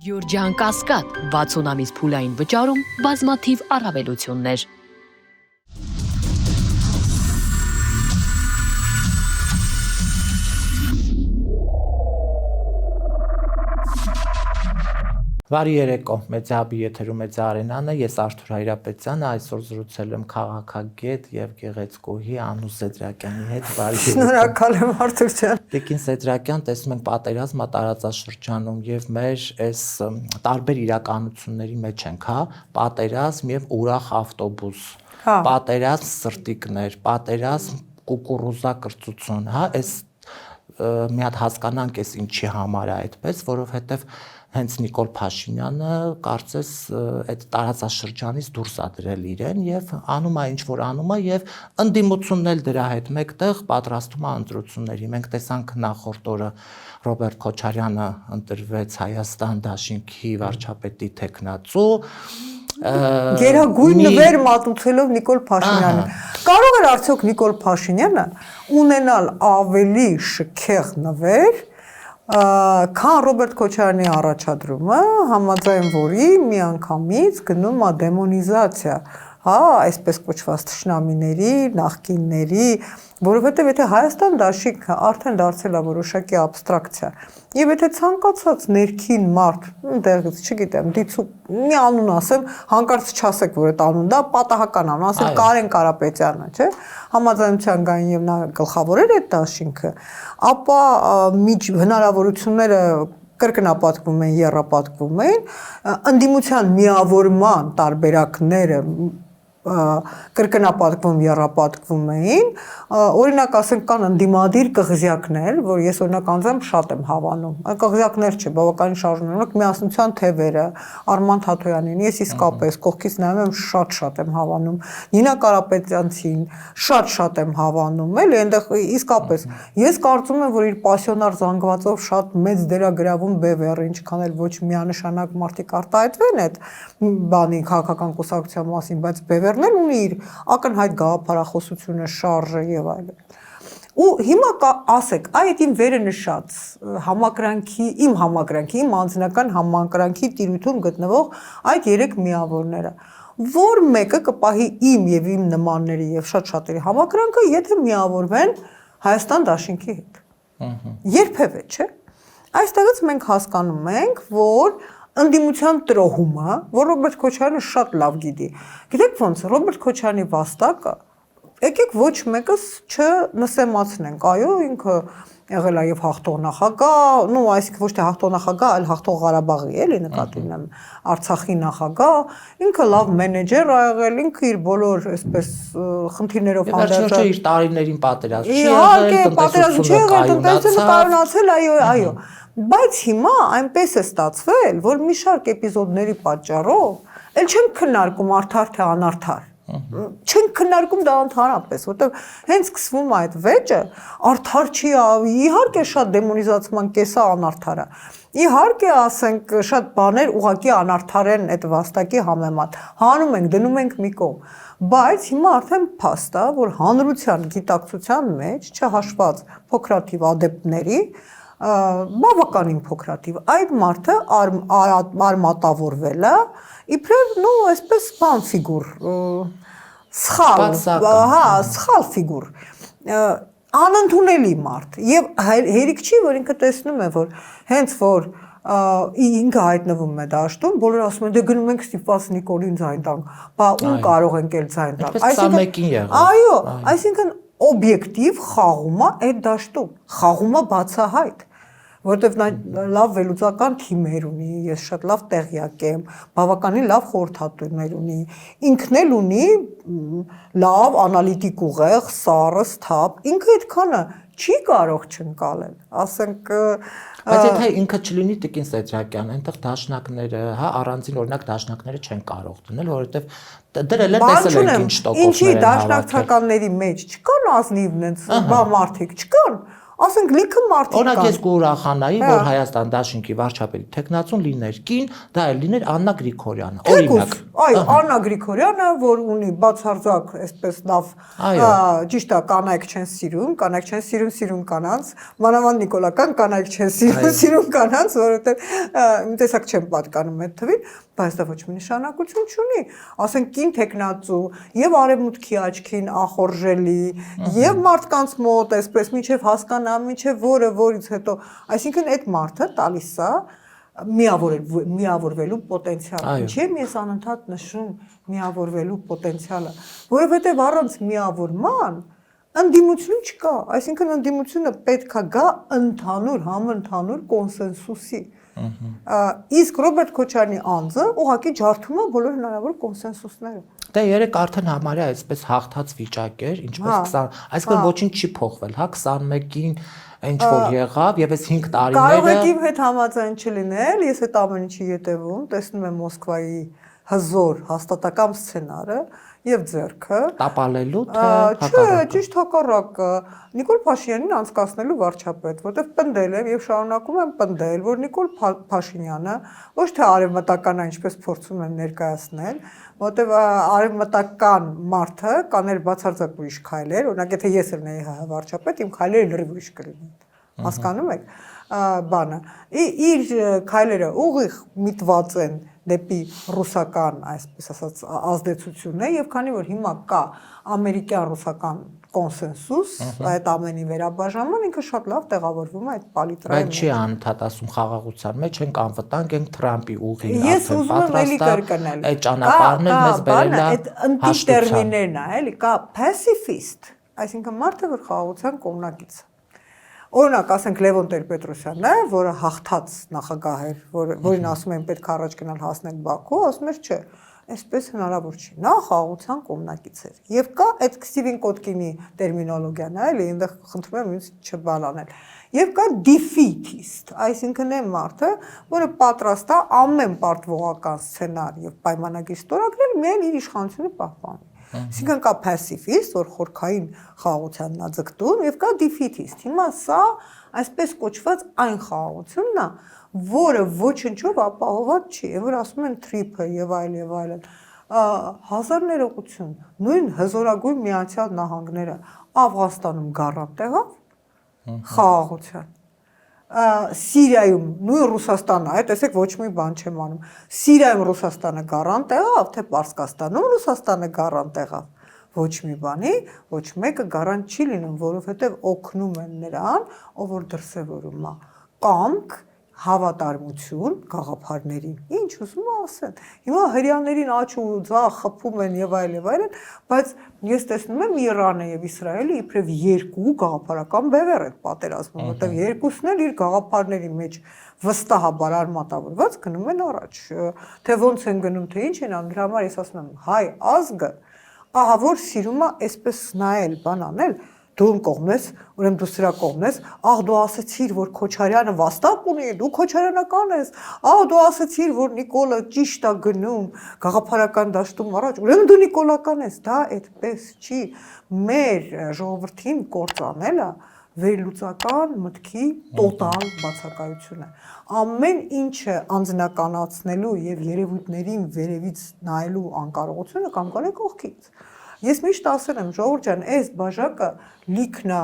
Յուրջան Կասկադ 60 ամիս փուլային վճարում բազմաթիվ առավելություններ։ Բարի երեկո, Մեծահաբի եթերում է Արենանը, ես Արթուր Հայրապետյանը, այսօր զրուցել եմ քաղաքագետ եւ գեղեցկուհի Անուշ Սեդրակյանի հետ։ Բարի երեկո։ Շնորհակալ եմ Արթուր ջան։ Տիկին Սեդրակյան, տեսնում ենք պատերազմը տարածաշրջանում եւ մեր այս տարբեր իրականությունների մեջ ենք, հա, պատերազմ եւ ուրախ ավտոբուս, պատերազմ սրտիկներ, պատերազմ կուկուռուզա կրծություն, հա, այս մի հատ հասկանանք էս ինչի համար է այդպես, որովհետեւ հենց Նիկոլ Փաշինյանը կարծես այդ տարածաշրջանից դուրս է դրել իրեն եւ անում է ինչ որ անում է եւ ընդդիմությունն էլ դրա հետ մեկտեղ պատրաստում է ընտրությունների։ Մենք տեսանք նախորդ օրը Ռոբերտ Քոչարյանը ընտրվեց Հայաստան դաշինքի վարչապետի թեկնածու Գերագույն նվեր մատուցելով Նիկոլ Փաշինյանը։ Կարող էր արդյոք Նիկոլ Փաշինյանը ունենալ ավելի շքեղ նվեր, քան Ռոբերտ Քոչարյանի առաջադրումը, համաձայն որի միանգամից գնում է դեմոնիզացիա, հա, այսպես կոչված թշնամիների, նախկինների, որովհետև եթե Հայաստան դաշինքը արդեն դարձել է որոշակի աբստրակցիա, եւ եթե ցանկացած ներքին մարդ, այնտեղից, չգիտեմ, դիցու մի անուն ասեմ, հանկարծ չասեք, որ այդ անունն է պատահական անուն, ասեմ Կարեն Կարապետյանը, չէ՞, համաձայնության գային եւ նա գլխավորել այդ դաշինքը, ապա հնարավորությունները կրկնապատկվում են, եռապատկվում են, ընդդիմության միավորման տարբերակները կրկնապատկվում, եռապատկվում էին, օրինակ ասենք կան ընդդիմադիր կղզյակներ, որ ես օրինակ անձամբ շատ եմ հավանում, այն կղզյակներ չէ, բավականին շարժունակ միասնության թևերը, Արման Թաթոյանին, ես իսկապես կողքից նայում եմ շատ եմ հավանում, Նինա Կարապետյանցին շատ եմ հավանում, էլի այնտեղ իսկապես ես կարծում եմ, որ իր պասիոնար զանգվածով շատ մեծ դեր է գրավում Բևերը, ինչքան էլ ոչ միանշանակ մարդիկ արտահայտվեն այդ բանի քաղաքական կուսակցության մասին, բայց Բևերն էլ ունի իր ակնհայտ գաղափարախոսությունը, շարժը եւ այլն։ Ու հիմա ասեք, այդ իմ վերը նշած համակրանքի, իմ անձնական համակրանքի տիրույթում գտնվող այդ երեք միավորները, որ մեկը կպահի իմ եւ իմ նմանների եւ շատ-շատերի համակրանքը, եթե միավորվեն Հայաստան դաշինքի հետ։ Երբևէ, չէ՞։ Այստեղից մենք հասկանում ենք, որ ընդդիմության տրոհումը, որ Ռոբերտ Քոչարյանը շատ լավ գիտի։ Գիտեք ոնց, Ռոբերտ Քոչարյանի վաստակը, եկեք ոչ մեկս չնսեմացնենք, այո, ինքը եղել է եւ հաղթող նախագահ, ну, այսինքն ոչ թե հաղթող նախագահ, այլ հաղթող Ղարաբաղի, էլի նկատի ունեմ, Արցախի նախագահ, ինքը լավ մենեջեր ա եղել, ինքը իր բոլոր այսպես խնդիրներով հանդերձ իր տարիներին պատերազմ չի եղել, տնտեսությունը կայունացել, այո, բայց հիմա այնպես է ստացվել, որ մի շարք էպիզոդների պատճառով էլ չենք քննարկում արդար թե անարդար։ Չենք քննարկում դա ընդհանրապես, որտեղ հենց սկսվում է այդ վեճը, արդար չի, իհարկե շատ դեմոնիզացման կեսը անարդար է։ Իհարկե ասենք շատ բաներ ուղղակի անարդար են այդ վաստակի համեմատ։ Հանում ենք, դնում ենք մի կողմ, բայց հիմա արդեն փաստ է, որ հանրության գիտակցության մեջ չհաշված փոքրաթիվ ադեպտների բավականին փոքրաթիվ այդ մարդը արմատավորվել է իբրև նո այսպես բան ֆիգուր սխալ ֆիգուր անընդունելի մարդ եւ հերիք չի որ ինքը տեսնում է որ հենց որ ինքը հայտնվում է դաշտում բոլորը ասում են դե գնում ենք ստիպված Նիկոլին ձայն տանք բա ում կարող ենք էլ ձայն տալ այսինքն այո այսինքն օբյեկտիվ խաղում է այդ դաշտում խաղում է բացահայտ որտեվ նա լավ վերլուծական թիմեր ունի, ես շատ լավ տեղյակ եմ, բավականին լավ խորհրդատուներ ունի, ինքն էլ ունի լավ անալիտիկ ուղեղ, սառը, սթափ, ինքը այդքանը չի կարող չընկալել, ասենք բայց եթե ինքը չլինի Տիկին Սեդրակյան, այնտեղ դաշնակները, հա, առանձին օրինակ դաշնակները չեն կարող դնել, որովհետև դրել են տեսել են ինչ տոկոսներ են ինչի դաշնակցականների մեջ չկան ազնիվ նենց բա մարդիկ չկան ասենք լիքը մարդիկ Օրինակ ես կուրախանայի, որ Հայաստան Դաշինքի վարչապետի տեխնացուն լիներ կին, դա էլ լիներ Աննա Գրիգորյանը, օրինակ։ Այո, Աննա Գրիգորյանը, որ ունի բացարձակ այսպես լավ, ճիշտ է, կանայք չեն սիրում կանանց, մանավանդ նիկոլական կանայք չեն սիրում կանանց, որովհետև մի տեսակ չեն պատկանում այդ թվին, բայց դա ոչ մի նշանակություն չունի։ Ասենք կին տեխնացու եւ արևմուտքի աչքին ախորժելի եւ մարդկանց մոտ այսպես միջև հասկանա, միջև որից հետո, այսինքն այդ մարդը տալիս է միավորվելու պոտենցիալ։ Ինչի՞ ես անընդհատ նշում միավորվելու պոտենցիալը, որովհետեւ առանց միավորման ընդդիմություն չկա, այսինքն ընդդիմությունը պետք է գա համընդհանուր կոնսենսուսի։ Իսկ Ռոբերտ Քոչարյանի անձը ուղղակի ջարդում է բոլոր հնարավոր կոնսենսուսները։ Դե երեք արդեն համարյա այսպես հաղթած վիճակ էր, ինչպես 20, այսինքն ոչինչ չի փոխվել, հա 21-ին ինչ որ եղավ եւ այս 5 տարիները կարող եք իմ հետ համաձայն չլինել, ես այդ ամեն ինչի ետևում տեսնում եմ Մոսկվայի հզոր հաստատակամ սցենարը եւ ձեռքը տապալելու թե չէ, ճիշտ հակառակը Նիկոլ Փաշինյանին անցկացնելու վարչապետ, որտեղ պնդել եմ եւ շարունակում եմ պնդել, որ Նիկոլ Փաշինյանը ոչ թե արևմտական ինչպես փորձում են ներկայացնել, որտեղ արևմտական մարդը կաներ բացարձակ ուրիշ քայլեր, օրինակ եթե ես ելնեի ՀՀ վարչապետ, իմ քայլերը լրիվ ուրիշ կլինեն։ Հասկանում եք բանը իր քայլերը ուղիղ միտված են դեպի ռուսական, այսպես ասած, ազդեցությունը եւ քանի որ հիմա կա ամերիկյան-ռուսական կոնսենսուս այդ ամենի վերաբաժանման, ինքը շատ լավ տեղավորվում է այդ պալիտրայի մեջ։ Բայց չի անընդհատ ասում խաղաղության մեջ ենք անվտանգ ենք Թրամփի ուղին ես ուզում եմ էլի կրկնել այդ ճանապարհն էլ մեզ բերել է այդ ընտի տերմիններն է էլի կա pacifist, այսինքն մարդը որ խաղաղության կողմնակից է։ Օրինակ, ասենք Լևոն Տեր-Պետրոսյանն է, որը հաղթած նախագահ էր, որին ասում են պետք է առաջ գնալ հասնել Բաքու, ասում էր չէ, այսպես հնարավոր չի։ Նա խաղաղության կողմնակից էր։ Եվ կա այդ Ստիվեն Կոտկինի տերմինոլոգիան, էլի, այնտեղ խնդրում եմ ինձ չբանանել։ Եվ կա defeatist, այսինքն այն մարդը, որը պատրաստ է ամեն պարտվողական սցենար եւ պայմանագիր ստորագրել միայն իր իշխանությունը պահպանել։ Այսինքն կա pacifist, որ խորքային խաղաղությանն է ձգտում, եւ կա defeatist։ Հիմա սա այսպես կոչված այն խաղաղությունն է, որը ոչնչով ապահոված չի, եւ որ ասում են թրիփը եւ այլն։ Հազար ներողություն, նույն հզորագույն Միացյալ Նահանգները Աֆղանստանում գառան տեղավ խաղաղության։ Սիրիայում նույն Ռուսաստանը, տեսեք ոչ մի բան չեմ անում։ Սիրիայում Ռուսաստանը գառան տեղավ, թե Պարսկաստանում Ռուսաստանը գառան տեղավ։ Ոչ մի բանի, ոչ մեկը գառան չի լինում, որովհետև օգնում են նրան, ով որ դրսևորում է կամք, հավատարմություն գաղափարներին։ Ինչ ուզում ասեն։ Հիմա հрьяաներին աչ ու ձախ խփում են եւ այլն, բայց ես տեսնում եմ Իրանը եւ Իսրայելը իբրև երկու գաղափարական բևեռ են պատերազմում, որտեղ երկուսն էլ իր գաղափարների մեջ վստահաբար արմատավորված գնում են առաջ։ Թե ոնց են գնում, թե ինչ են անում, դրա համար ես ասում եմ, հայ ազգը ահա որ սիրում է այսպես նայել, բան անել, դու կողմես, ուրեմն դու սրա կողմես, ահ դու ասացիր, որ Քոչարյանը վաստակ ունի, դու Քոչարյանական ես, ահ դու ասացիր, որ Նիկոլը ճիշտ է գնում գաղափարական դաշտում առաջ, ուրեմն դու նիկոլական ես, դա այդպես չի, մեր ժողովրդին կործանելը վերլուծական մտքի տոտալ բացակայություն է։ Ամեն ինչը անձնականացնելու եւ երևույթներին վերևից նայելու անկարողությունը կամ կան է կողքից։ Ես միշտ ասել եմ, ժողովուրդ ջան, այս բաժակը լիքն է,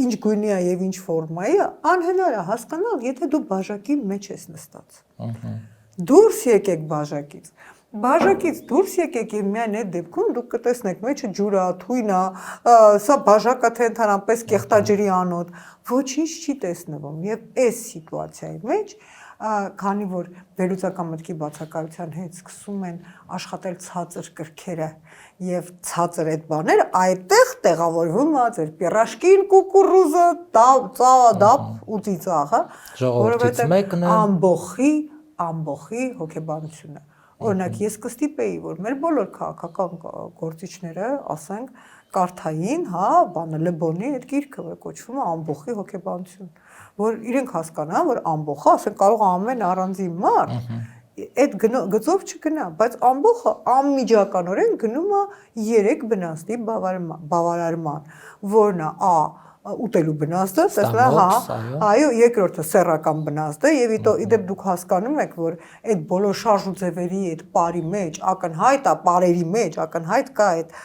ինչ գույնի է եւ ինչ ֆորմայի է, անհնար է հասկանալ, եթե դու բաժակի մեջ ես նստած։ Դուրս եկեք բաժակից։ Բաժակից դուրս եկեք եւ միայն այդ դեպքում դուք կտեսնեք մեջը ջուր է, թույն է, սա բաժակը թե ընդհանրապես կեղտաջրի անոթ, ոչինչ չի տեսնվում եւ այս սիտուացիայի մեջ քանի որ վերլուծական մտքի բացակայության հետ սկսում են աշխատել ցածր կրքերը եւ ցածր այդ բաները, այդտեղ տեղավորվում է ձեր պիրաշկին, կուկուրուզը, դապ ու ծիծաղը, որովհետեւ ամբողի հոգեբանությունը։ Օրինակ ես կստիպեի, որ մեր բոլոր քաղաքական գործիչները, ասենք, կարդային, հա, բանը Լեբոնի այդ գիրքը, որ կոչվում է ամբողի հոգեբանություն, որ իրենք հասկանան, որ ամբողը, ասենք, կարող է ամեն առանձին մարդ այդ գծով չգնա, բայց ամբողը անմիջականորեն գնում է 3 բնաստի բավարարման, որն է ուտելու բնազդը, տեսնա, այո, երկրորդը սեռական բնազդը եւ իդեպ դուք հասկանում եք, որ այդ բոլոր շարժուձևերի այդ բարի մեջ ակնհայտ է, բարերի մեջ ակնհայտ կա այդ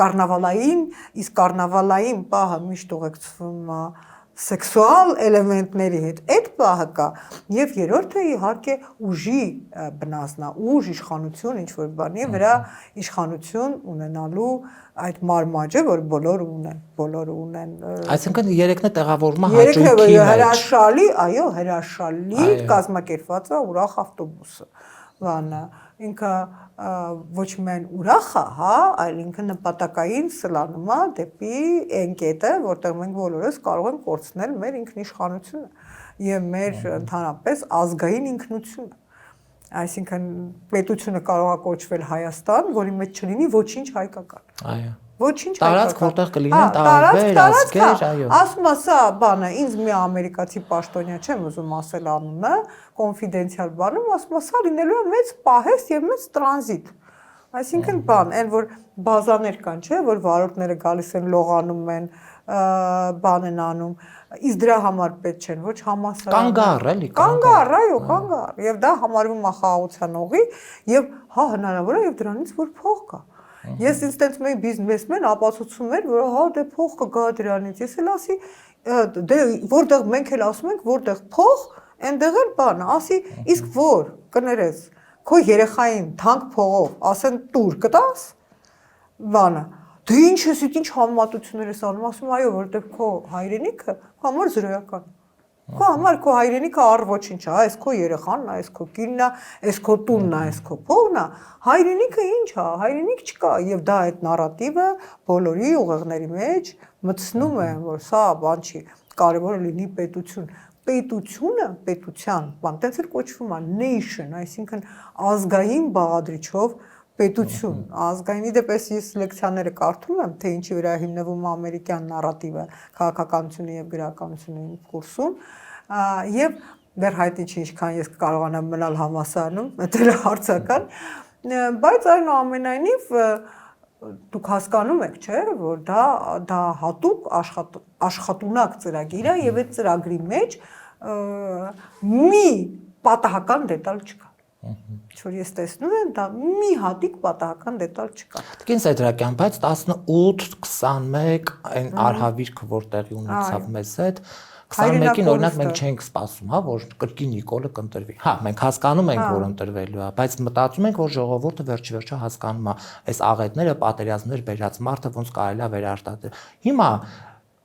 կառնավալային, իսկ կառնավալային պահը միշտ ուղեկցվում է սեքսուալ էլեմենտների հետ, այդ պահը կա եւ երրորդը իհարկե ուժի բնազդն է, ուժ իշխանություն ինչ որ բանի վրա իշխանություն ունենալու այդ մարմաճը, որ բոլորը ունեն այսինքն երեքն է տեղավորումը հաճույքի մեջ հրաշալի, այո, հրաշալի կազմակերպված է ուրախ ավտոբուսը բանը ինքը ոչ միայն ուրախ է, հա, այլ ինքը նպատակային սլանում է դեպի այն կետը, որտեղ մենք բոլորս կարող ենք կորցնել մեր ինքնիշխանությունը եւ մեր ընդհանրապես ազգային ինքնությունը։ Այսինքն պետությունը կարող է կոչվել Հայաստան, որի մեջ չլինի ոչինչ հայկական։ Այո։ Ոչինչ տարածք, որտեղ կլինեն տարբեր ազգեր, այո։ Ասում եմ, սա բանը, ինձ մի ամերիկացի պաշտոնյա չեմ ուզում ասել անունը, կոնֆիդենցիալ բանում, ասում եմ, սա լինելու է մեծ պահեստ եւ մեծ տրանզիտ։ Այսինքն բան, այն որ բազաներ կան, չէ, որ վարորդները գալիս են լողանում են, բան են անում, իսկ դրա համար պետք չեն, ոչ համասարան։ Կանգառ էլի, կանգառ, այո, կանգառ, եւ դա համարվում է խաղաղության օղի եւ հա հնարավոր է եւ դրանից որ փող կա։ Ես ինձ տենց մեկ բիզնեսմեն ապացուցում էր, որ հա դե փող կգա դրանից։ Ես էլ ասի, դե որտեղ մենք էլ ասում ենք, որտեղ փող, այնտեղ էլ բան, ասի, իսկ որ կներես, քո երեխային թանկ փողով, ասեն տուր կտաս, բանը։ Դե ինչ ես, ինչ համեմատություններ ես անում, ասում այո, որտեղ քո հայրենիքը համար զրոյական։ Քո համար քո հայրենիքը առ ոչինչ է, այս քո երեխանն է, այս քո կինն է, այս քո տունն է, այս քո փողն է, հայրենիքը ինչ է, հայրենիք չկա եւ դա այդ նարատիվը բոլորի ուղեղների մեջ մտցնում է, որ սա բան չի, կարևոր է լինի պետություն։ Պետությունը, պետության, բան, տենց էլ կոչվում է nation, այսինքն ազգային բաղադրիչով պետություն, ազգայինի դեպս ես լեկցիաները կարդում եմ, թե ինչի վրա հիմնվում ամերիկյան նարատիվը, քաղաքականությունը եւ գրականությունը իմ կուրսում, եւ դեռ հայտնի չի ինչքան ես կարողանամ մնալ համասարանում, դա հարցական, բայց այնուամենայնիվ դուք հասկանում եք, չէ, որ դա հատուկ աշխատունակ ծրագիր է եւ այդ ծրագրի մեջ մի պատահական դետալ չկա։ Որ ես տեսնում եմ, դա մի հատիկ պատահական դետալ չկա։ Տիկին Սեդրակյան, բայց 18-21 այն արհավիրքը, որ տեղի ունեցավ մեզ հետ, 21-ին օրինակ մենք չենք սպասում, հա, որ կրկին Նիկոլը կընտրվի։ Հա, մենք հասկանում ենք, որ ընտրվելու է, բայց մտածում ենք, որ ժողովուրդը վերջ-վերջը հասկանում է, այս աղետները, պատերազմներ բերած մարդը ոնց կարելի է վերարտադրել։ Հիմա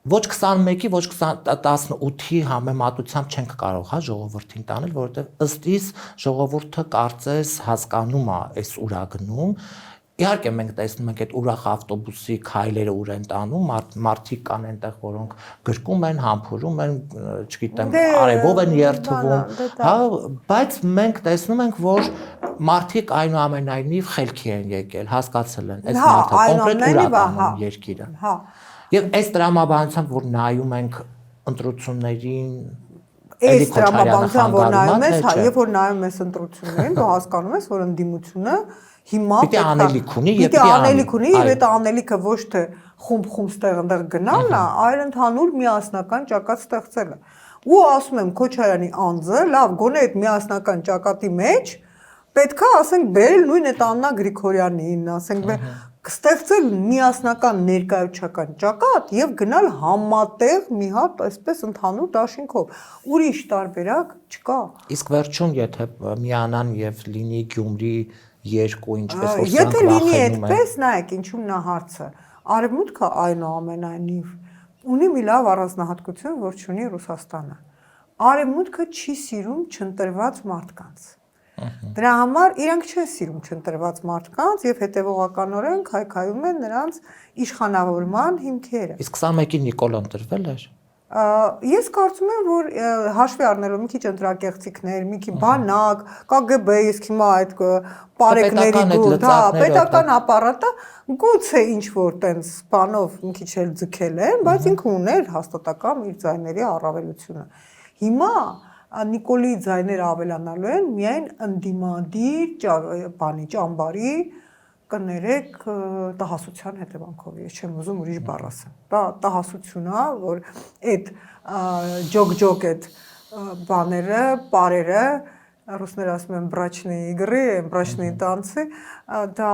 ոչ 21-ի, ոչ 18-ի համեմատությամբ չենք կարող, հա, ժողովրդին տանել, որովհետև ըստ իս ժողովուրդը կարծես հասկանում է այս ուրագնում։ Իհարկե մենք տեսնում ենք այդ ուրախ ավտոբուսի քայլերը ուր են տանում, մարդիկ կան այնտեղ, որոնք գրկում են, համբուրում են, չգիտեմ, արևով են երթվում, հա, բայց մենք տեսնում ենք, որ մարդիկ այնուամենայնիվ խելքի են եկել, հասկացել են, այս մարդը կոնկրետ ուրականում երկիրը։ Հա։ Եվ այս տրամաբանությամբ, որ նայում ենք ընտրություններին, այս տրամաբանությամբ, որ նայում ես, հա, երբ որ նայում ես ընտրություններին, դու հասկանում ես, որ ընդդիմությունը հիմա պիտի անելիք ունի եւ պիտի անելիք ունի եւ այդ անելիքը ոչ թե խումբ ստեղ գնալն է, այլ ընդհանուր միասնական ճակատ ստեղծելը։ Ու ասում եմ Քոչարյանի անձը, լավ, գոնե այդ միասնական ճակատի մեջ պետքա ասենք բերել նույն այդ Աննա Գրիգորյանին, ասենք ստեղծել միասնական ներկայացական ճակատ եւ գնալ համատեղ մի հատ այսպես ընդհանուր դաշինքով։ Ուրիշ տարբերակ չկա։ Իսկ վերջում եթե միանան եւ լինի Գյումրի երկու ինչպես որ եթե լինի այդպես, նայեք, ինչու՞մն է հարցը։ Արևմուտքը այնուամենայնիվ ունի մի լավ առանձնահատկություն, որ չունի Ռուսաստանը։ Արևմուտքը չի սիրում չընտրված մարդկանց։ Դրա համար իրանք չեն սիրում չընտրված մարդկանց եւ հետեւողականորեն քայքայում են նրանց իշխանավորման հիմքերը։ Իսկ 21-ին Նիկոլը ընտրվել էր։ Ես կարծում եմ, որ հաշվի առնելով մի քիչ ընտրակեղծիքներ, մի քիչ բանակ, KGB, իսկ հիմա այդ պարեկների դուր, հա, պետական ապարատը գուցե ինչ որ տենց բանով մի քիչ էլ ձգել են, բայց ինքը ուներ հաստատական իր ձայների առավելությունը։ Հիմա Նիկոլի ձայները ավելանալու են միայն ընդդիմադիր բանի ճամբարի կներեք տհասության հետևանքով, ես չեմ ուզում ուրիշ բառ ասեմ։ Դա տհասությունն է, որ այդ ջոգ-ջոգ այդ բաները, պարերը, ռուսները ասում են брачные игры, брачные танцы, դա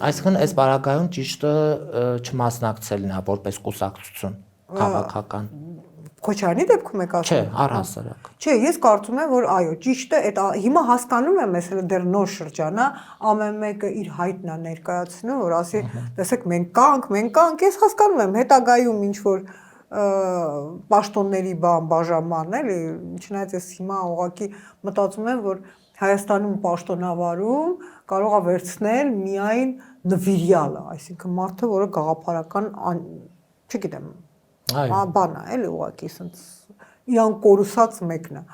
Այսինքն այս բարակայում ճիշտը չմասնակցելն է որպես կուսակցություն քաղաքական։ Քոչարյանի դեպքում եք ասում։ Չէ, առհասարակ։ Չէ, ես կարծում եմ, որ այո, ճիշտը այդ հիմա հասկանում եմ, ես էլ դեռ նոր շրջան է, ամեն մեկը իր հայտնն է ներկայացնում, որ ասի, տեսեք, մենք կանք, ես հասկանում եմ, հետագայում ինչ որ պաշտոնների բաժանման, էլի, չնայած ես հիմա ուղղակի մտածում եմ, որ Հայաստանում պաշտոնավարում կարող է վերցնել միայն նվիրյալը, այսինքն մարդը, որը գաղափարական, չգիտեմ, բան է, էլի ուղղակի, ասենց իրան կորուսած մեկն է,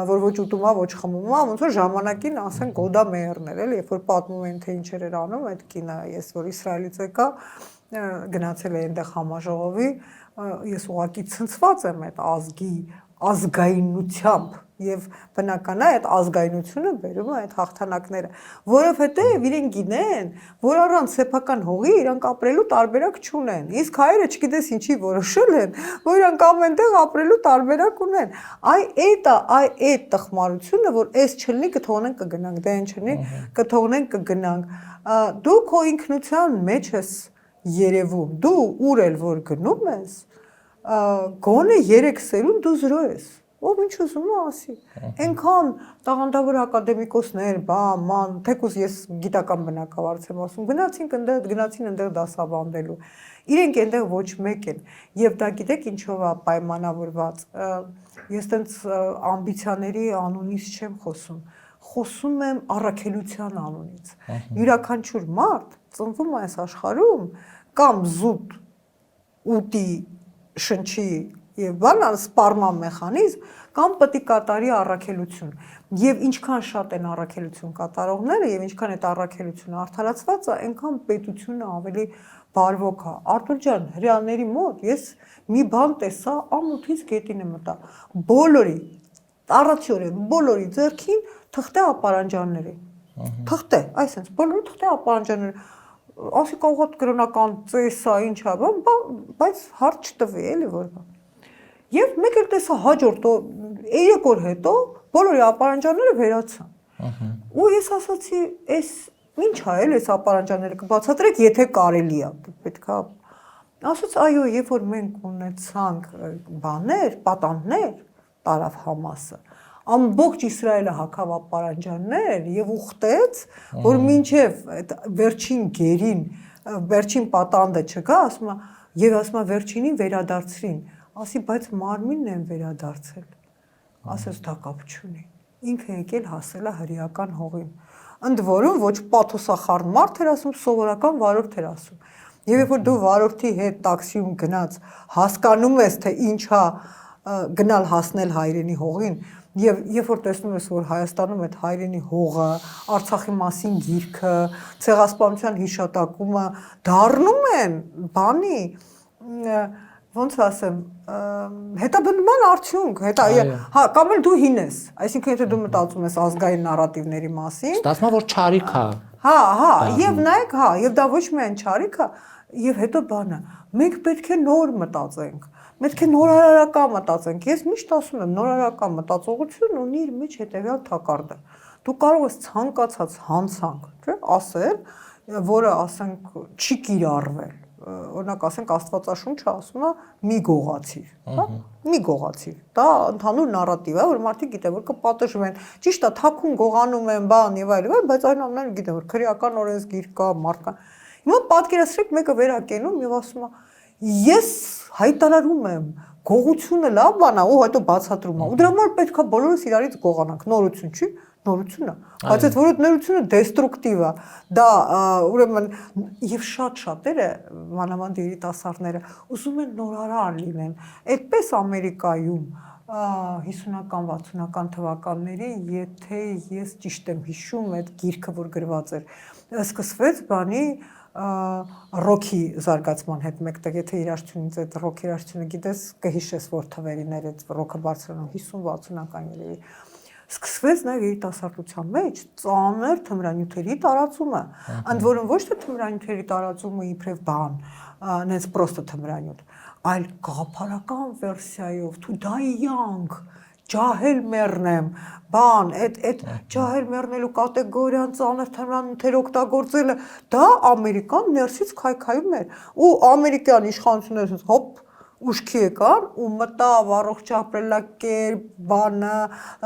որ ոչ ուտում է, ոչ խմում է, ոնց որ ժամանակին ասեն Գոդա Մեյերներ, էլի, երբ որ պատմում են թե ինչեր էր անում այդ կինը, ես որ Իսրայելից եկա, գնացել է այնտեղ համաժողովի, ես ուղղակի ցնցված եմ այդ ազգի ազգայնությամբ եւ բնական է այդ ազգայնությունը բերում է այդ հաղթանակները, որովհետեւ իրեն գինեն, որ առանց սեփական հողի իրանք ապրելու տարբերակ չունեն։ Իսկ հայերը չգիտես ինչի որոշել են, որ իրանք ամենտեղ ապրելու տարբերակ ունեն։ Այդ տխմարությունը, որ այս չլինի կթողնենք կգնանք, դա ինչ չլինի, կթողնենք կգնանք։ Դու քո ինքնության մեջ ես երևում, դու ուր էլ որ գնում ես, գոնե 3 սերուն դու զրո ես, ով ինչ ուզում է ասի, այնքան տաղանդավոր ակադեմիկոսներ, ման, թեկուզ ես գիտական բնակավարից եմ ասում, գնացին ընդեղ դասավանդելու, իրենք այնտեղ ոչ մեկ են, և դա գիտեք ինչով է պայմանավորված, ես տենց ամբիցիաների անունից չեմ խոսում եմ առաքելության անունից, յուրաքանչյուր մարդ ծնվում է այս աշխարհում կամ զուտ ուտի շնչի եւ բանալ սպառման մեխանիզմ կամ պետք է կատարի առաքելություն եւ ինչքան շատ են առաքելություն կատարողները եւ ինչքան այդ առաքելությունը արդարացված է այնքան պետությունը ավելի բարվոք է Արտուր ջան հрьяաների մոտ ես մի բան տեսա ամոթից գետին եմ մտա բոլորի առացիորեն բոլորի ձեռքին թղթե ապարանջաններ են թղթե այսինքն բոլորը թղթե ապարանջաններ ասի կարող է կրոնական ծեսա ինչա բայց հարց չտվի էլի որ Եվ մեկ էլ տեսա հաջորդ 3 օր հետո բոլորի ապարանջանները վերացան։ Ու ես ասացի, այս ինչ է էլ այս ապարանջանները կբացատրեք, եթե կարելի է, պետք է։ Ասաց, այո, երբ որ մենք ունեցանք բաներ, պատանդներ, տարավ Համասը, ամբողջ Իսրայելը հագավ ապարանջաններ եւ ուխտեց, որ մինչեւ այդ վերջին գերին, վերջին պատանդը չկա, ասում է, եւ ասում է վերջինին վերադարձրին ասի, բայց մարմինն են վերադարձել, ասես դա կապ չունի, ինքը եկել հասել է հրեական հողին, ընդ որում ոչ պաթոսախառն մարդ էր ասում, սովորական վարորդ էր ասում, եւ երբ որ դու վարորդի հետ տաքսիում գնաց, հասկանում ես, թե ինչա գնալ հասնել հայրենի հողին, եւ երբ որ տեսնում ես, որ Հայաստանում այդ հայրենի հողը, Արցախի մասին գիրքը, ցեղասպանության հիշատակումը դառնում են բանի ոնց ասեմ, հետաբնման արդյունք, հա, կամ էլ դու հին ես, այսինքն եթե դու մտածում ես ազգային նարատիվների մասին, ստացվում է որ չարիք է։ Հա, եւ նայեք, հա, եւ դա ոչ միայն չարիք է, եւ հետո բանը, մենք պետք է նոր մտածենք, պետք է նորարարական մտածենք։ Ես միշտ ասում եմ, նորարարական մտածողությունն ունի իր մեջ հետեւյալ թակարդը։ Դու կարող ես ցանկացած հանցանք, չէ՞, ասել, որը ասենք չի կիրառվել օրինակ ասենք Աստվածաշունչը ասում է մի գողացիր, հա? Մի գողացիր։ Դա ընդհանուր նարատիվ է, որ մարդիկ գիտեն, որ կպատժվեն։ Ճիշտ է, թաքուն գողանում են, բան եւ այլն, բայց այնուամենայնիվ գիտեն, որ քրեական օրենսգիր կա, մարդկան։ Հիմա պատկերացրեք մեկը վերակենում եւ ասում է. Ես հայտարարում եմ, գողությունը լավ բան է, ու հետո բացատրում է։ Ու դրա համար պետք է բոլորս իրարից գողանանք, նորություն չի։ Նորություն է, բայց այդ որ նորությունը դեստրուկտիվ է, դա ուրեմն եւ շատ-շատերը, մանավանդ երիտասարդները, ուզում են նորարար լինեն, այդպես Ամերիկայում 50-ական, 60-ական թվականներին, եթե ես ճիշտ եմ հիշում, այդ գիրքը, որ գրված էր, սկսվեց բանի ռոքի զարգացման հետ մեկտեղ, եթե երաժշտությունից այդ ռոք երաժշտությունը գիտես, կհիշես, որ թվերին էր այդ ռոքը բարձրանում 50-60-ական երևի։ Սկսվեց նաև երիտասարդության մեջ ծանր թմրանյութերի տարածումը, ընդ որում ոչ թե թմրանյութերի տարածումը իբրև բան, նենց պրոստը թմրանյութ, այլ գաղափարական վերսիայով, թու դա յանք, ջահել մեռնեմ, բան, այդ ջահել մեռնելու կատեգորիան ծանր թմրանյութեր օգտագործելը, դա Ամերիկան ներսից քայքայում էր, ու ամերիկյան իշխանությունները հոպ ուշքի եկան ու մտավ առողջ ապրելակերպ, բանը,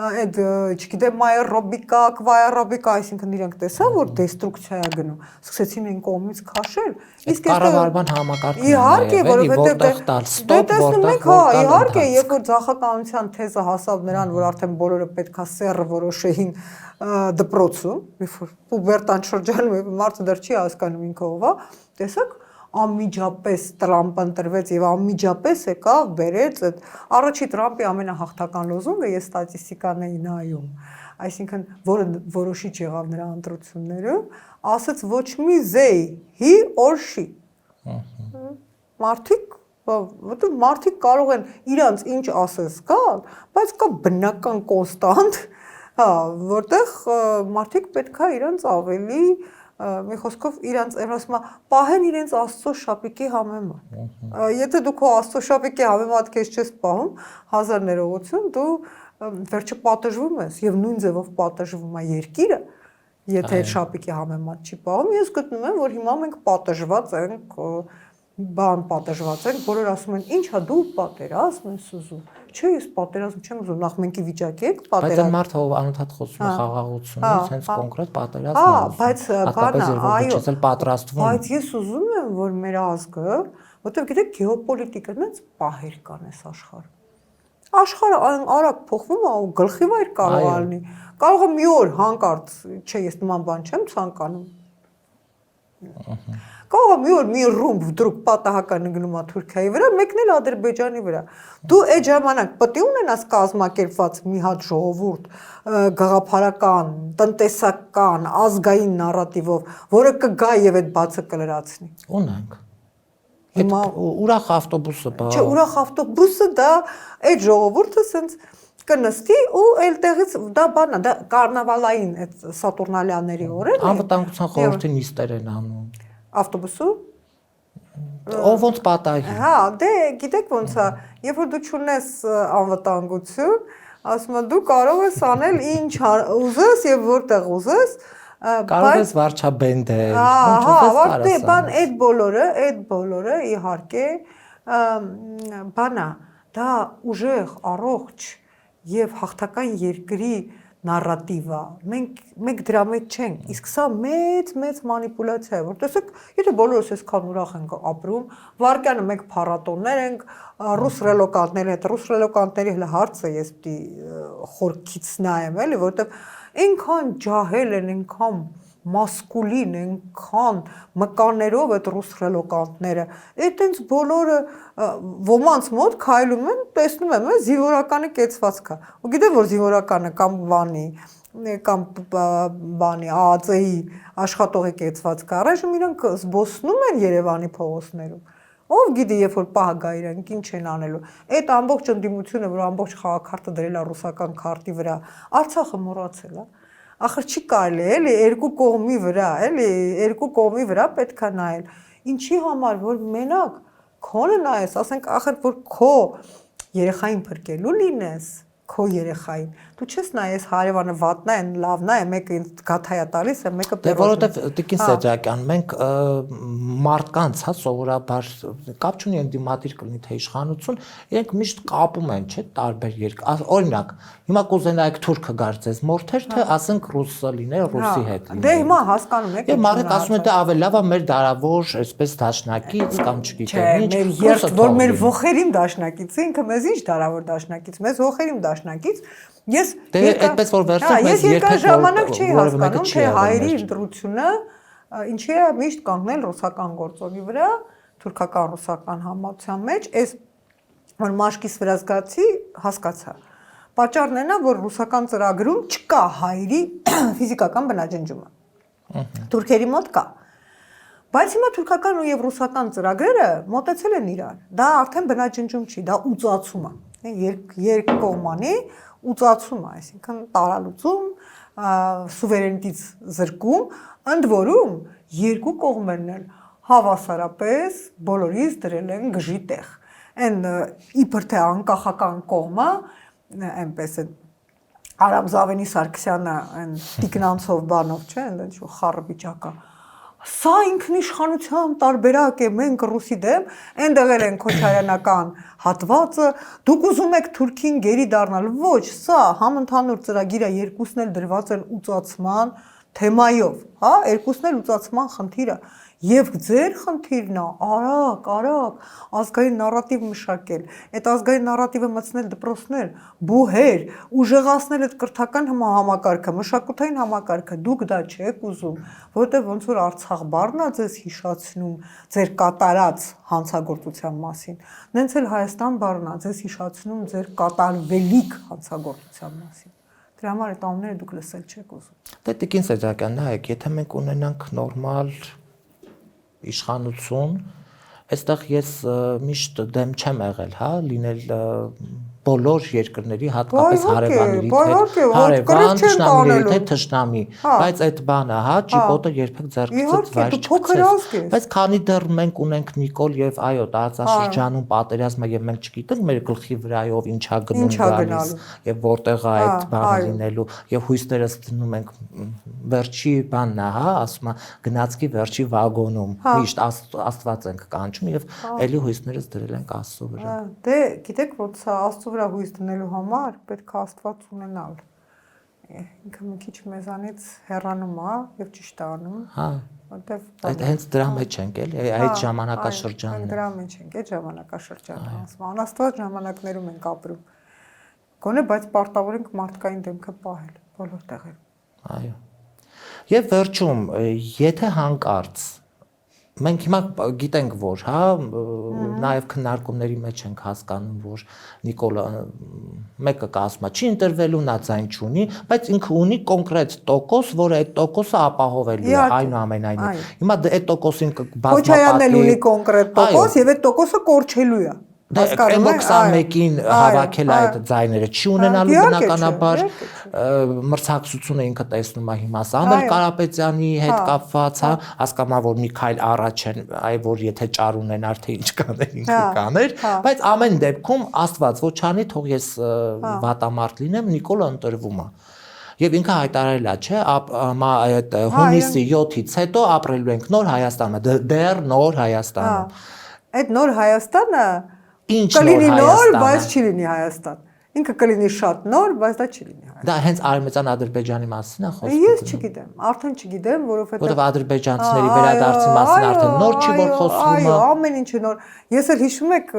այդ չգիտեմ աերոբիկա, կվաերոբիկա, այսինքն իրենք տեսան, որ դեստրուկցիա է գնում, սկսեցին այն կողմից քաշել, իսկ կառավարման համակարգն իհարկե, որովհետև ստոպ իհարկե, երբ որ ձախականության թեզը հասավ նրան, որ արդեն բոլորը պետքա սեռը որոշեին դպրոցում, երբ որ պուբերտան շրջանում մարդը դեռ չի հասկանում ինքը ով է, տեսակ անմիջապես Տրամպը ընտրվեց եւ անմիջապես եկավ բերեց այդ առաջի Տրամպի ամենահաղթական լոզունգը ես ստատիստիկան էի նայում այսինքն որը որոշիչ եղավ նրա ընտրություններում ասաց ոչ մի զեյ he or she մարդիկ կարող են իրանց ինչ ասես գալ բայց կա բնական կոնստանտ հա որտեղ մարդիկ պետքա իրանց ավելի մի խոսքով իրանց ասում պահեն իրենց Աստծո շապիկի համեմատ եթե դու քո Աստծո շապիկի համեմատ քեզ չես պահում հազար ներողություն դու վերջը պատժվում ես եւ նույն ձևով պատժվում է երկիրը եթե շապիկի համեմատ չի պահում ես գտնում եմ որ հիմա մենք պատժված ենք բան պատժված ենք բոլորը ասում են ինչա դու պատերազմ ես ուզում չէ ես պատերազմ չեմ ուզում նախ մենք ի վիճակի ենք պատերազմ բայց մարդը ով անընդհատ խոսում է խաղաղությունից հենց կոնկրետ պատերազմ բայց բանը այո պատրաստվում բայց ես ուզում եմ որ մեր ազգը որտեղ գիտեք գեոպոլիտիկան այնց պահեր կան այս աշխարհը արագ փոխվում է ու գլխի վայր կարող է լինի կարող է մի օր հանկարծ չէ ես նման բան չեմ ցանկանում Կարող է մի օր մի ռումբ վդրուկ պատահական գնում է Թուրքիայի վրա, մեկն էլ Ադրբեջանի վրա։ Դու այդ ժամանակ պետք է ունենաս կազմակերպված մի հատ ժողովուրդ գաղափարական, տնտեսական, ազգային նարատիվով, որը կգա եւ այդ բացը կլրացնի։ Ունենք։ Հիմա ուրախ ավտոբուսը բա։ Չէ, ուրախ ավտոբուսը դա այդ ժողովուրդը սենց կնստի ու այլտեղից դա բան է, դա կարնավալային այդ Սատուրնալյանների օրերն է։ Անվտանգության խորհրդի նիստեր են անում։ Ավտոբուսու ով ոնց պատահի։ Հա, դե գիտեք ոնց է, երբ որ դու չունես անվտանգություն, ասում եմ դու կարող ես անել ինչ ուզես եւ որտեղ ուզես, կարող ես վարչաբենդել, հա, դե բան այդ բոլորը իհարկե բան է, դա ուժեղ, առողջ եւ հաղթական երկրի նարատիվ է, մենք դրա մեջ չենք, իսկ սա մեծ մանիպուլյացիա է, որ տեսեք, եթե բոլորս այսքան ուրախ ենք ապրում, վարկյանը մենք փառատոններ ենք, ռուս ռելոկանտների հետ, ռուս ռելոկանտների հենց հարցը ես պիտի խորքից նայեմ, էլի, որովհետև այնքան ջահել են, այնքան մասկուլին, այնքան մկաններով այդ ռուս ռելոկանտները, այդտենց բոլորը ոմանց մոտ քայլում են, տեսնում եմ, զինվորականի կեցվածքա։ Ու գիտեմ, որ զինվորականը կամ բանի ԱԱԾ-ի աշխատողի կեցվածքը առայժմ իրանք զբոսնում են Երևանի փողոցներում։ Ով գիտի, երբ որ պահ գա իրանք ինչ են անելու։ Այդ ամբողջ ընդդիմությունը, որ ամբողջ խաղաքարտը դրել է ռուսական քարտի վրա, Արցախը մոռացել է։ Ախր չի կարելի, էլի, երկու կողմի վրա պետք է նայել։ Ինչի համար, որ մենակ քոնը նայես, ասենք, ախր որ քո երեխային փրկելու լինես, քո երեխային, դու չես նայես հարևանը վատնա են, լավնա է, մեկը գաթայա տալիս է, մեկը Դե որովհետև Տիկին Սեջակյան, մենք մարդկանց, հա, սովորաբար կապ չունի ընդդիմադիր կլինի թե իշխանություն, իրենք միշտ կապում են, չէ, տարբեր երկր։ Օրինակ, հիմա կուզենայիք թուրքը գար ձեզ մորթեր, թե ասենք ռուսը լիներ, ռուսի հետ լիներ։ Դե հիմա հասկանում եք։ Եվ մարդիկ ասում են, դե ավելի լավ է մեր դարավոր, այսպես դաշնակից կամ չգիտեմ ինչ, որ մեր ողերին դաշնակից է, ինքը մեզ ինչ դարավոր դաշնակից, մեզ ողերին դաշնակից Ես այդպես որ վերցնենք ես երկար ժամանակ չի հասկանում թե հայերի ընտրությունը ինչի է միշտ կանգնել ռուսական գործոնի վրա թուրքական ռուսական համացան մեջ այս որ մաշկիս վրա զգացի հասկացա պատճառն է նա որ ռուսական ծրագրում չկա հայերի ֆիզիկական բնաջնջումը թուրքերի մոտ կա բայց հիմա թուրքական ու եւ ռուսական ծրագրերը մոտեցել են իրար դա արդեն բնաջնջում չի դա ուծացում է երկկողմանի ուծացում, այսինքն տարալուծում, սուվերենիտից զրկում, ընդ որում երկու կողմերն էլ հավասարապես բոլորից դրել են գժի տեղ։ Այն իբր թե անկախական կողմը, այնպես է Արամ Զավենի Սարգսյանը այն տիկնանցով բանով չէ, այնտեղ ինչ խառը վիճակա։ Սա ինքնիշխանության տարբերակ է, մենք ռուսի դեմ, այնտեղ էլ են քոչարյանական հատվածը, դուք ուզում եք Թուրքին գերի դառնալ, ոչ, սա համընդհանուր ծրագիր է, երկուսն էլ դրված են ուծացման թեմայով, հա, երկուսն էլ ուծացման խնդիրը։ Եվ ձեր խնդիրն է արագ, ազգային նարատիվ մշակել, այդ ազգային նարատիվը մտցնել դպրոցներ, բուհեր, ուժեղացնել այդ կրթական համակարգը, մշակութային համակարգը, դուք դա չեք ուզում, որովհետև ոնց որ Արցախ բառն է ձեզ հիշացնում ձեր կատարած հանցագործության մասին, նենց էլ Հայաստան բառն է ձեզ հիշացնում ձեր կատարվելիք հանցագործության մասին։ Դրա համար այդ ամենը դուք լսել չեք ուզում։ Դե Տիկին Սեջակյան, նայեք, եթե մենք ունենանք նորմալ իշխանություն, այստեղ ես միշտ դեմ չեմ եղել, հա, լինել բոլոր երկրների հատկապես հարևանների հարևան թշնամիների հետ թշնամի, բայց այդ բանը, հա, ճիպոտը երբեք ձեռքից վայր չգցես։ Բայց քանի դեռ մենք ունենք Նիկոլ եւ այո, տարածաշրջանում պատերազմը եւ մենք չգիտենք մեր գլխի վրայով ինչա գնում գալիս եւ որտեղ է այդ բանը լինելու եւ հույսներս դնում ենք վերջի բանն է, հա, ասում է գնացքի վերջի վագոնում, միշտ Աստված ենք կանչում եւ ելի հույսներս դրել ենք Աստծո վրա։ Դե գիտեք ոնց է Աստծո վրա հույս դնելու համար պետք է Աստված ունենալ։ Ինքը մի քիչ մեզանից հեռանում է եւ ճիշտ է անում։ Հա։ Որտեվ այդ հենց դրա մեջ ենք էլի, այդ ժամանակաշրջանն է։ Դրա մեջ ենք, այդ ժամանակաշրջանը, ասում անաստված ժամանակներում ենք ապրում։ Գոնե բայց պարտավոր ենք մարդկային դեմքը պահել բոլոր տեղերում։ Այո։ Եվ վերջում, եթե հանկարծ մենք հիմա գիտենք, որ, հա, նաև քննարկումների մեջ ենք հասկանում, որ Նիկոլը մեկը ասում է, չի ընտրվելու, նա ձայն չունի, բայց ինքը ունի կոնկրետ տոկոս, որը այդ տոկոսը ապահովելու է այնուամենայնիվ։ Հիմա այդ տոկոսին բազմապատկի Քոչարյանն էլ ունի կոնկրետ տոկոս եւ այդ տոկոսը կորչելու է։ M21-ին հավաքել այդ ձայները չի ունենալու բնականաբար մրցակցությունը ինքը տեսնում է հիմա Սամվել Կարապետյանի հետ կապված, հա, հասկանում որ մի քայլ առաջ են, այ որ եթե ճար ունենար թե ինչ կաներ ինքը կաներ, բայց ամեն դեպքում Աստված ոչ անի, թող ես վատամարդ լինեմ, Նիկոլը ընտրվում է։ Եվ ինքը հայտարարել է, չէ, այդ հունիսի 7-ից հետո ապրելու ենք նոր Հայաստանը, դեռ նոր Հայաստանը։ Այդ նոր Հայաստանը Ինչ կլինի նոր, բայց չի լինի Հայաստան։ Ինքը կլինի շատ նոր, բայց դա չի լինի Հայաստան։ Դա հենց Արևմտյան Ադրբեջանի մասին է խոսքը։ Ես չգիտեմ, արդեն չգիտեմ, որովհետև ադրբեջանցիների վերադարձի մասին արդեն նոր չի որ խոսվում է։ Այո, ամեն ինչը նոր։ Ես էլ հիշում եք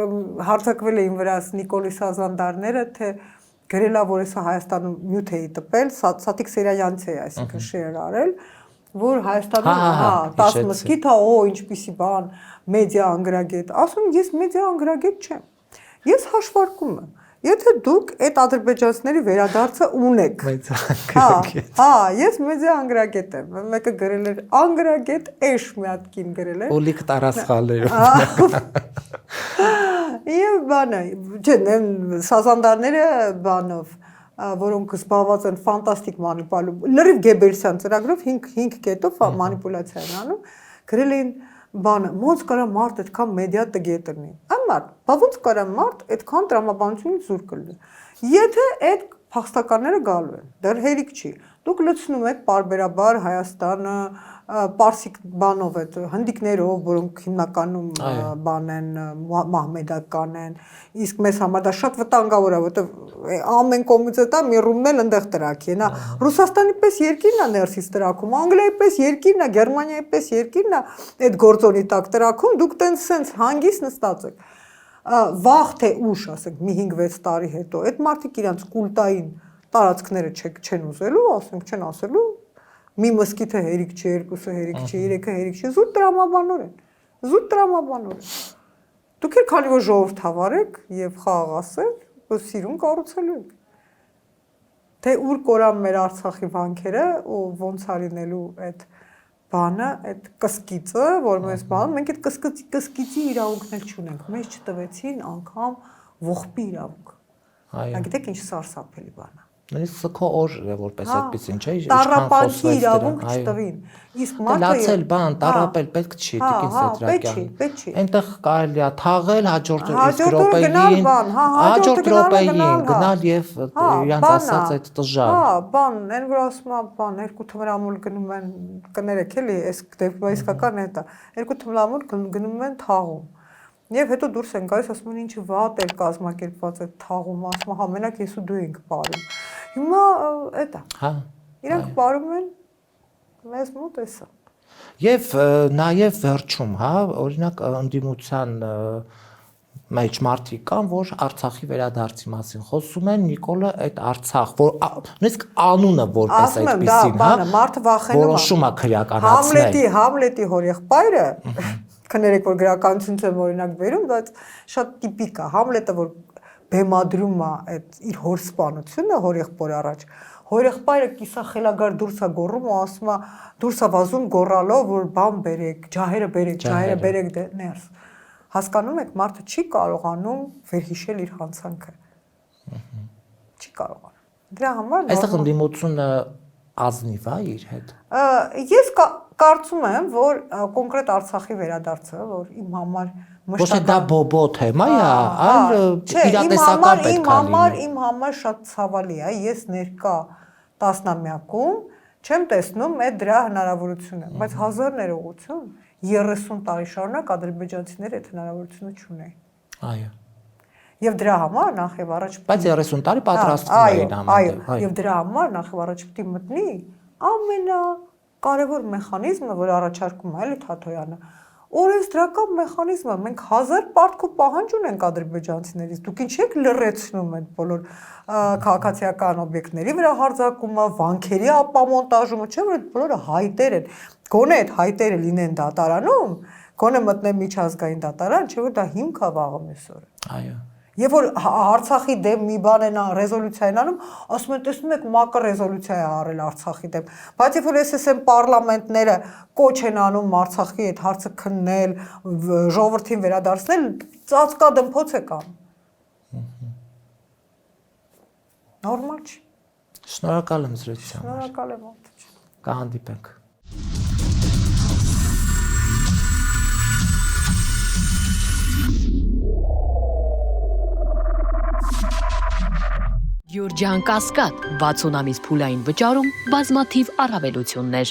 հարձակվել էին վրաս Նիկոլի Սազանդարները, թե գրել է, որ հեսա Հայաստանում նյութ էի տպել, Սատիկ Սերյանյանց է, այսինքն շեյր արել, որ Հայաստանում, հա, 10 մսկիթ է, ինչպիսի բան, մեդիա անգրագետ։ Ասում ես մեդիա անգրագետ չեմ։ Ես հաշվարկում եմ։ Եթե դուք այդ ադրբեջանցիների վերադարձը ունեք։ Հա, ես մեդիա անգրագետ եմ։ Մեկը գրել էր անգրագետ էշ մի հատ կին գրել էր։ Օլիկ տարասխալերով։ Եվ բանը, չէ, Սազանդարները բանով որոնք զբաղված են ֆանտաստիկ մանիպուլյացիայով, լրիվ Գեբելսյան ծրագրով 5 կետով մանիպուլյացիա են անում, գրել էին բանը, ոնց կարա մարդ այդքան մեդիա տգետ լինի։ Ամար, բա ոնց կարա մարդ այդքան տրամաբանությունից զուր կլինի։ Եթե այդ փախստականները գալու են, դեռ հերիք չի։ Դուք լցնում եք պարբերաբար Հայաստանը պարսիկ բանով այդ հնդիկներով, որոնք հիմնականում բան են, մահմեդական են, իսկ մեզ համար դա շատ վտանգավոր է, որովհետև ամեն կողմից դա միրումն էլ այնտեղ տրակի է, նա Ռուսաստանի պես երկիրն է ներսից տրակում, Անգլիայի պես երկիրն է, Գերմանիայի պես երկիրն է այդ գործոնի տակ տրակում, դուք տենց սենց հանգիստ նստած եք։ Վաղ թե ուշ, ասենք, մի 5-6 տարի հետո, այդ մարդիկ իրանց կուլտային տարածքները չեն ուզելու, ասենք, չեն ասելու մի մսկիթը հերիք չի, երկուսը հերիք չի, երեքը հերիք չի, զուտ տրամաբանոր են, զուտ տրամաբանոր են։ Դուք էլ քանի որ ժողովուրդ հավարեք և խաղ ասել, որ սիրուն կառուցելու եք։ Թե ուր կորան մեր Արցախի վանքերը ու ոնց է լինելու այդ բանը, այդ կսկիծը, որ մեզ բան, մենք այդ կսկիծի իրավունքն էլ չունենք, մեզ չտվեցին անգամ ողբի իրավունք։ Այո։ Գիտեք ինչ սարսափելի բան է։ Նույնիսկ քո օրը որպես այդպեսին չէ, տառապանքի իրավունք չտվին։ Իսկ մարդը լացել բան, տառապել պետք չի, Տիկին Սեդրակյան։ պետք չի։ Այնտեղ կարելի է թաղել հաջորդ հաջորդ րոպեին գնալ եւ իրանց ասած այդ տժժալ։ Հա, բան, այն որ ասում է, բան, 2 թմրամուլ գնում են, կներեք էլի, այս դեպքում իսկական է դա։ 2 թմրամուլ գնում են թաղում։ Եվ հետո դուրս են գալիս, ասում են ինչ վատ էր կազմակերպված այդ թաղում, ասում հա մենակ ես ու դու ենք ապարում։ Հիմա էտա։ Հա։ Իրանք ապարում են մեզ մոտ էսա։ Եվ նաև վերջում, հա, օրինակ ընդդիմության մեջ մարդիկ կան, որ Արցախի վերադարձի մասին խոսում են, Նիկոլը այդ Արցախ, որ նույնիսկ անունը որպես այդպեսին, հա, մարդը վախենում է։ Որոշում է քրեականացնել։ Համլետի հորեղբայրը կներեք որ գրականությունից եմ օրինակ վերում, բայց շատ տիպիկ է։ Համլետը որ բեմադրում է այդ իր հոր սպանությունը հորեղբոր առաջ, հորեղբայրը կիսախելագար դուրս է գոռում ու ասում է դուրս է վազում գոռալով որ բան բերեք, ջահերը բերեք ներս։ Հասկանում եք, մարդը չի կարողանում վերհիշել իր հանցանքը։ Չի կարողանում։ Դրա համար այստեղ ընդդիմությունը ազնիվ է իր հետ։ Ես կարծում եմ, որ կոնկրետ Արցախի վերադարձը, որ իմ համար ոչ թե դա բոբո թեմա է, այլ իրատեսական պետք է լինի։ Իմ համար շատ ցավալի է, ես ներկա տասնամյակում չեմ տեսնում այդ դրա հնարավորությունը, բայց հազար ներողություն 30 տարի շարունակ ադրբեջանցիները այդ հնարավորությունը չունեին։ Այո։ Եվ դրա համար նախ եւ առաջ բայց 30 տարի պատրաստվում էին համատեղ։ Այո, եւ դրա համար նախ եւ առաջ պետք է մտնի ամենակարևոր մեխանիզմը, որ առաջարկում է էլի Թաթոյանը, օրենսդրական մեխանիզմը։ Մենք 1000 պարտքու պահանջ ունենք ադրբեջանցիներից։ Դուք ինչ եք լրացնում այդ բոլոր քաղաքացիական օբյեկտների վրա հարձակումը, վանքերի ապամոնտաժումը, չէ՞ որ այդ բոլորը հայտեր են։ Գոնե այդ հայտերը լինեն դատարանում, գոնե մտնեն միջազգային դատարան, չէ՞ որ դա հիմք է վաղը մյուս օրը։ Այո։ Եվ որ Արցախի դեմ մի բան են ռեզոլյուցիա են անում, ասում են տեսնում եք ՄԱԿ-ը ռեզոլյուցիա է արել Արցախի դեմ։ Բայց երբ որ ասեմ պարլամենտները կոչ են անում Արցախի այդ հարցը քննել, ժողովրդին վերադարձնել, ծածկա դմփոց է կան։ Նորմալ չի։ Շնորհակալ եմ զրույցի համար։ Շնորհակալ եմ ողջ։ Կհանդիպենք։ Յուրջան Կասկադ 60 ամիս փուլային վճարում բազմաթիվ առավելություններ։